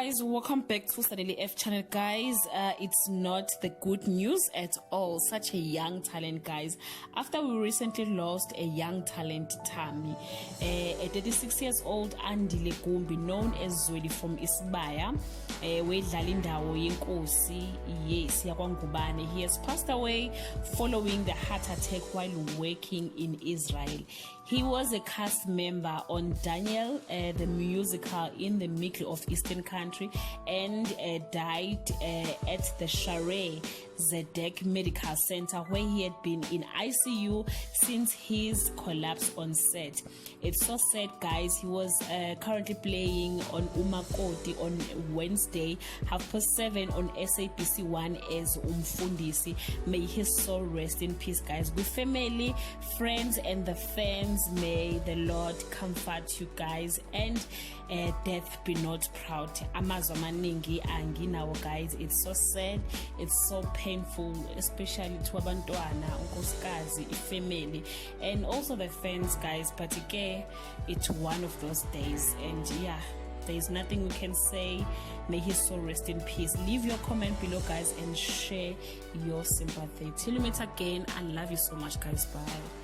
guys, welcome back to Sadeli F channel, guys. It's not the good news at all. Such a young talent, guys. After we recently lost a young talent, Tammy, a 36 years old Andile Gumbi, known as Zweli from Isibaya, wedlala indawo yenkosi yes yakwaNgubane. He has passed away following the heart attack while working in Israel. He was a cast member on Daniel, the musical in the middle of Eastern country, and died at the Share Zedek Medical Center, where he had been in ICU since his collapse on set. It's so sad, guys. He was currently playing on Umakoti on Wednesday, 7:30 on SABC 1 as Umfundisi. May his soul rest in peace, guys. With family, friends, and the fans, may the Lord comfort you guys, and death be not proud. Amazwa maningi anginawo, guys. It's so sad, it's so painful, especially to abantwana, unkosikazi, family, and also the fans, guys. But again, it's one of those days, and yeah, there's nothing we can say. May his soul rest in peace. Leave your comment below, guys, and share your sympathy. Till we meet again, I love you so much, guys. Bye.